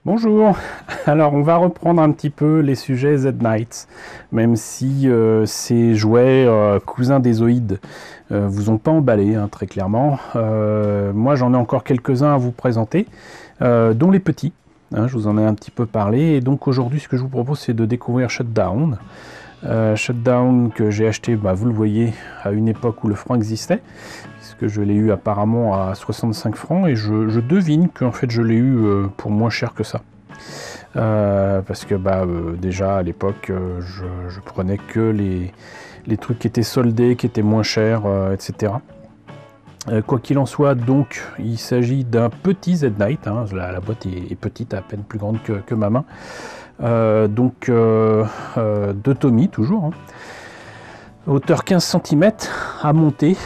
Bonjour, alors on va reprendre un petit peu les sujets Z-Knights, même si ces jouets cousins des Zoïdes vous ont pas emballé, hein, très clairement. Moi j'en ai encore quelques-uns à vous présenter, dont les petits, hein, je vous en ai un petit peu parlé, et donc aujourd'hui ce que je vous propose c'est de découvrir Shutdown. Shutdown que j'ai acheté, vous le voyez, à une époque où le franc existait, puisque je l'ai eu apparemment à 65 francs, et je devine qu'en fait je l'ai eu pour moins cher que ça. Parce que déjà à l'époque je prenais que les trucs qui étaient soldés, qui étaient moins chers, etc. Quoi qu'il en soit, donc il s'agit d'un petit Z-Knight, hein, la boîte est petite, à peine plus grande que ma main. De Tommy toujours, hein. Hauteur 15 cm à monter,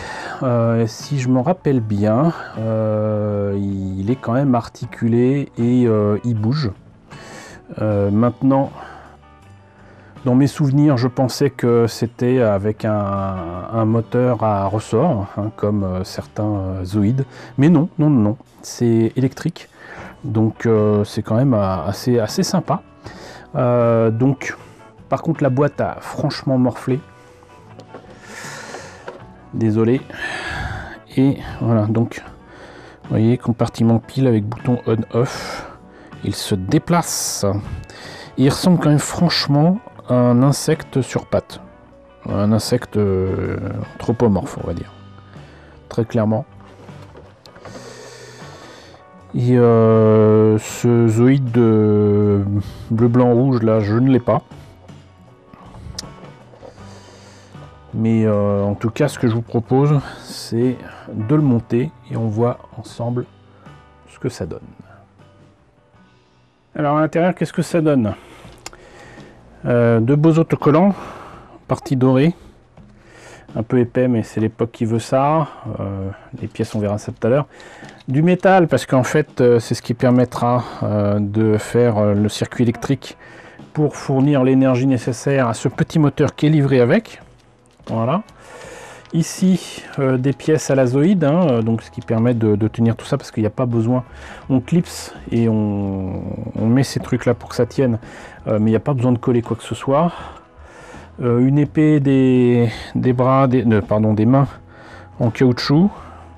si je me rappelle bien, il est quand même articulé et il bouge. Maintenant, dans mes souvenirs, je pensais que c'était avec un moteur à ressort, hein, comme certains Zoïdes, mais non, c'est électrique, donc c'est quand même assez sympa. Donc, par contre, la boîte a franchement morflé. Désolé. Et voilà, donc, vous voyez, compartiment pile avec bouton on-off. Il se déplace. Et il ressemble quand même franchement à un insecte sur pattes. Un insecte anthropomorphe, on va dire. Très clairement. Et ce Zoïde de bleu, blanc, rouge, là, je ne l'ai pas. Mais en tout cas, ce que je vous propose, c'est de le monter et on voit ensemble ce que ça donne. Alors à l'intérieur, qu'est-ce que ça donne? De beaux autocollants, partie dorée, un peu épais, mais c'est l'époque qui veut ça. Les pièces, on verra ça tout à l'heure. Du métal, parce qu'en fait, c'est ce qui permettra de faire le circuit électrique pour fournir l'énergie nécessaire à ce petit moteur qui est livré avec. Voilà. Ici, des pièces à la Zoïde, hein, donc ce qui permet de tenir tout ça, parce qu'il n'y a pas besoin. On clipse et on met ces trucs-là pour que ça tienne, mais il n'y a pas besoin de coller quoi que ce soit. Une épée, des bras, des mains en caoutchouc,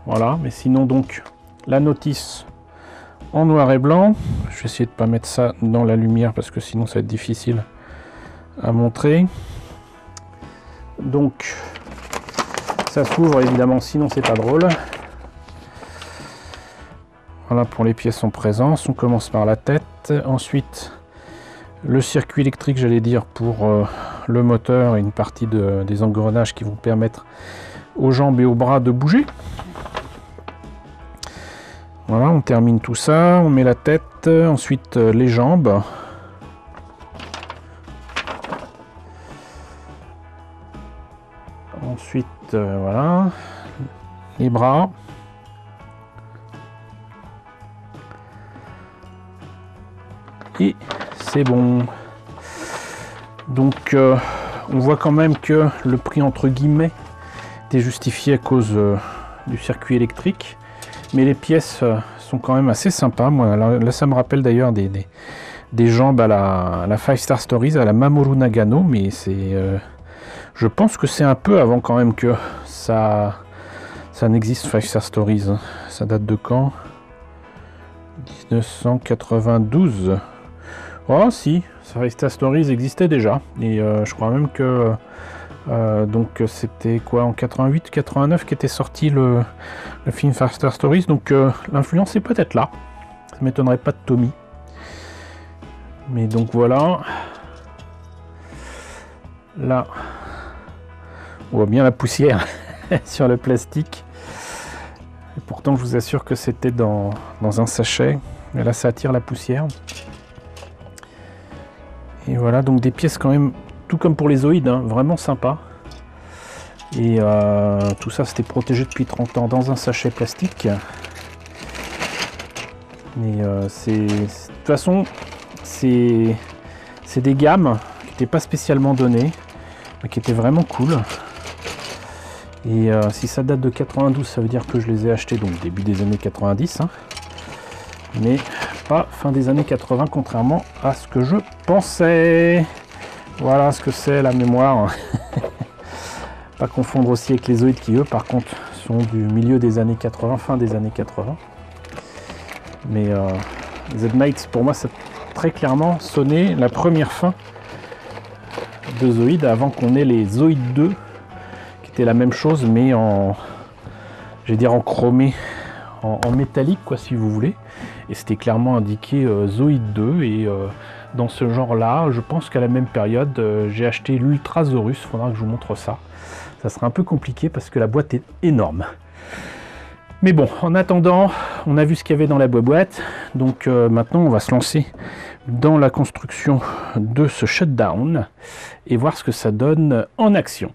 voilà. Mais sinon, donc, la notice en noir et blanc. Je vais essayer de ne pas mettre ça dans la lumière, parce que sinon ça va être difficile à montrer. Donc, ça s'ouvre évidemment, sinon c'est pas drôle. Voilà pour les pièces en présence. On commence par la tête. Ensuite, le circuit électrique, j'allais dire, pour le moteur et une partie des engrenages qui vont permettre aux jambes et aux bras de bouger. Voilà, on termine tout ça. On met la tête. Ensuite, les jambes. Ensuite, voilà, les bras. Et c'est bon. Donc, on voit quand même que le prix, entre guillemets, était justifié à cause du circuit électrique. Mais les pièces sont quand même assez sympas. Moi, là, ça me rappelle d'ailleurs des jambes à la Five Star Stories, à la Mamoru Nagano, mais c'est... je pense que c'est un peu avant quand même que ça n'existe, Five Star Stories. Ça date de quand? 1992. Oh si, Five Star Stories existait déjà. Et je crois même que donc c'était quoi, en 88-89 qu'était sorti le film Five Star Stories. Donc l'influence est peut-être là. Ça m'étonnerait pas de Tommy. Mais donc voilà. Là, on voit bien la poussière sur le plastique. Et pourtant, je vous assure que c'était dans un sachet. Mais là, ça attire la poussière. Et voilà, donc des pièces quand même, tout comme pour les Zoïdes, hein, vraiment sympa. Et tout ça, c'était protégé depuis 30 ans dans un sachet plastique. Mais de toute façon, c'est des gammes qui n'étaient pas spécialement données, mais qui étaient vraiment cool. Et si ça date de 92, ça veut dire que je les ai achetés donc début des années 90. Hein. Mais pas fin des années 80, contrairement à ce que je pensais. Voilà ce que c'est la mémoire. Pas confondre aussi avec les Zoïd qui, eux, par contre, sont du milieu des années 80, fin des années 80. Mais Z-Night, pour moi, ça a très clairement sonné la première fin de Zoïd, avant qu'on ait les Zoïd 2, qui était la même chose, mais en, je vais dire, en chromé, en métallique, quoi, si vous voulez. Et c'était clairement indiqué Zoïd 2, et dans ce genre-là, je pense qu'à la même période, j'ai acheté l'Ultrasaurus. Il faudra que je vous montre ça. Ça sera un peu compliqué parce que la boîte est énorme. Mais bon, en attendant, on a vu ce qu'il y avait dans la boîte. Donc maintenant, on va se lancer dans la construction de ce shutdown et voir ce que ça donne en action.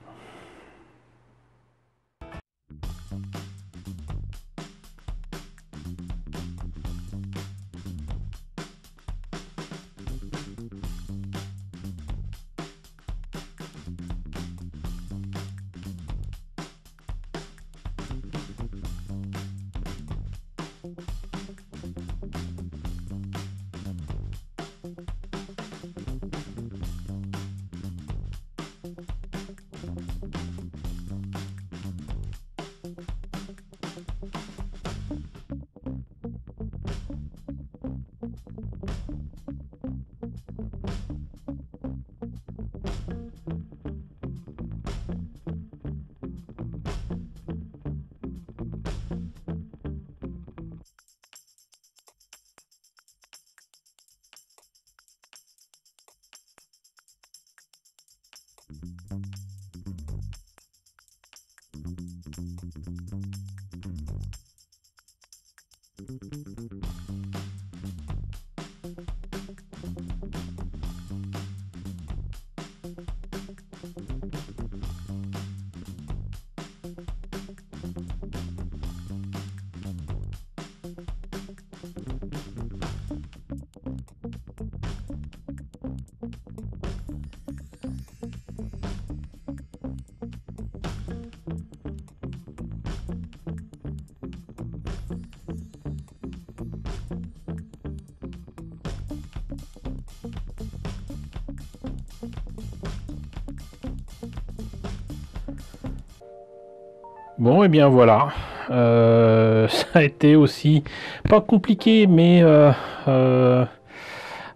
Bon, et bien voilà, ça a été aussi pas compliqué, mais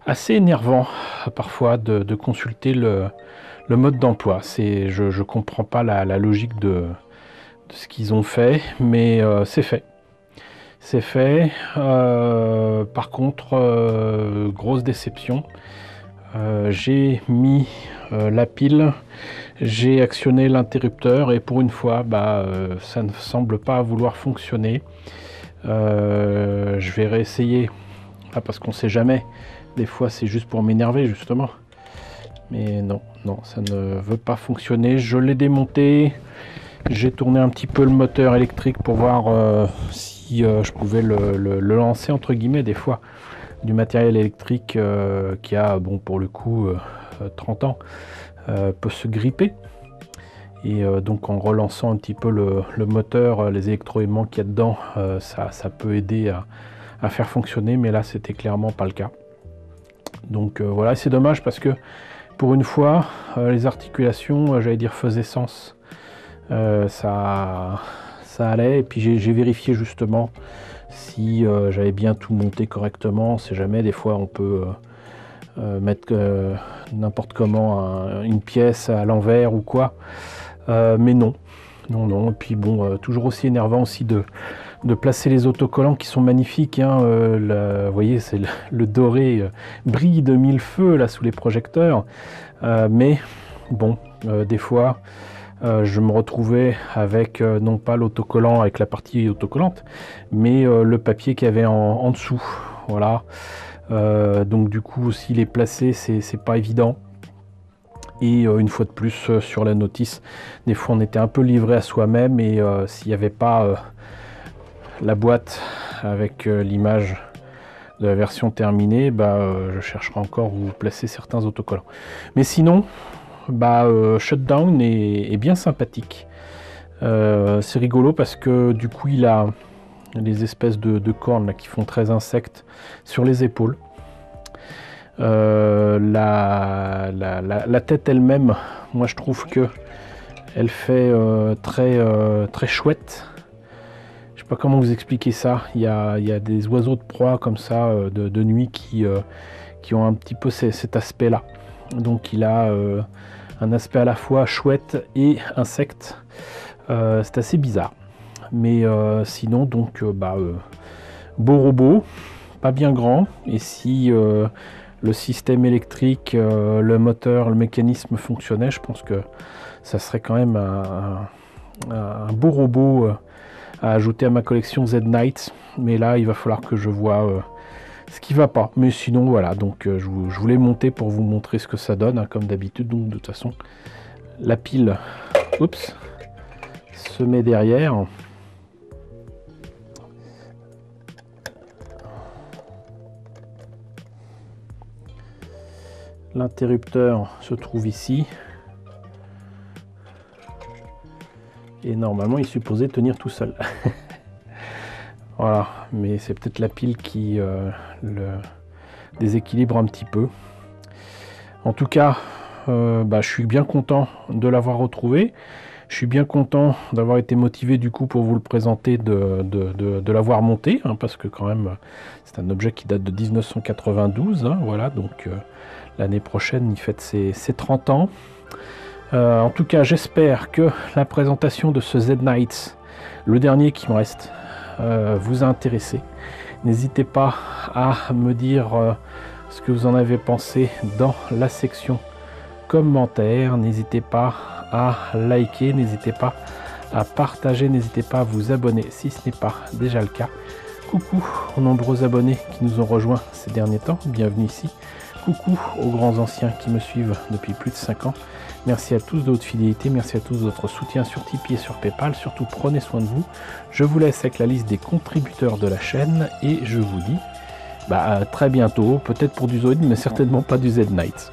assez énervant parfois de consulter le mode d'emploi. Je comprends pas la logique de ce qu'ils ont fait, mais c'est fait. C'est fait. Par contre, grosse déception. J'ai mis la pile, j'ai actionné l'interrupteur et pour une fois, ça ne semble pas vouloir fonctionner. Je vais réessayer, parce qu'on sait jamais. Des fois, c'est juste pour m'énerver justement. Mais non, ça ne veut pas fonctionner. Je l'ai démonté. J'ai tourné un petit peu le moteur électrique pour voir si je pouvais le lancer entre guillemets. Des fois, du matériel électrique qui a, bon, pour le coup, 30 ans, peut se gripper. Et donc en relançant un petit peu le moteur, les électroaimants qu'il y a dedans, ça peut aider à faire fonctionner, mais là c'était clairement pas le cas. Donc voilà, c'est dommage parce que pour une fois, les articulations, j'allais dire, faisaient sens. Ça allait, et puis j'ai vérifié justement si j'avais bien tout monté correctement. On sait jamais, des fois on peut mettre n'importe comment une pièce à l'envers ou quoi, mais non, et puis bon, toujours aussi énervant aussi de placer les autocollants qui sont magnifiques, hein. Vous voyez, c'est le doré brille de mille feux là sous les projecteurs, mais bon, des fois je me retrouvais avec non pas l'autocollant avec la partie autocollante, mais le papier qu'il y avait en dessous. Voilà. Donc du coup aussi les placer, c'est pas évident. Et une fois de plus sur la notice, des fois on était un peu livré à soi-même, et s'il n'y avait pas la boîte avec l'image de la version terminée, je chercherai encore où placer certains autocollants. Mais sinon, Shutdown est bien sympathique. C'est rigolo parce que du coup il a les espèces de cornes là, qui font très insectes sur les épaules. La tête elle-même, moi je trouve que elle fait très chouette. Je sais pas comment vous expliquer ça. Il y a des oiseaux de proie comme ça de nuit qui ont un petit peu cet aspect là. Donc il a un aspect à la fois chouette et insecte. C'est assez bizarre. Mais sinon donc beau robot, pas bien grand. Et si le système électrique, le moteur, le mécanisme fonctionnait, je pense que ça serait quand même un beau robot à ajouter à ma collection Z-Knight. Mais là, il va falloir que je vois ce qui va pas. Mais sinon, voilà, donc je voulais monter pour vous montrer ce que ça donne, hein, comme d'habitude. Donc de toute façon, la pile, oups, se met derrière. L'interrupteur se trouve ici. Et normalement, il est supposé tenir tout seul. Voilà, mais c'est peut-être la pile qui le déséquilibre un petit peu. En tout cas, je suis bien content de l'avoir retrouvé. Je suis bien content d'avoir été motivé du coup pour vous le présenter, de l'avoir monté, hein, parce que quand même, c'est un objet qui date de 1992. Hein, voilà, donc l'année prochaine, il fête ses 30 ans. En tout cas, j'espère que la présentation de ce Z-Knight, le dernier qui me reste, vous a intéressé. N'hésitez pas à me dire ce que vous en avez pensé dans la section commentaires. N'hésitez pas à liker, n'hésitez pas à partager, n'hésitez pas à vous abonner si ce n'est pas déjà le cas. Coucou aux nombreux abonnés qui nous ont rejoints ces derniers temps, bienvenue ici. Coucou aux grands anciens qui me suivent depuis plus de 5 ans. Merci à tous de votre fidélité, merci à tous de votre soutien sur Tipeee et sur Paypal. Surtout prenez soin de vous. Je vous laisse avec la liste des contributeurs de la chaîne et je vous dis à très bientôt, peut-être pour du Zoid mais certainement pas du Z-Knight.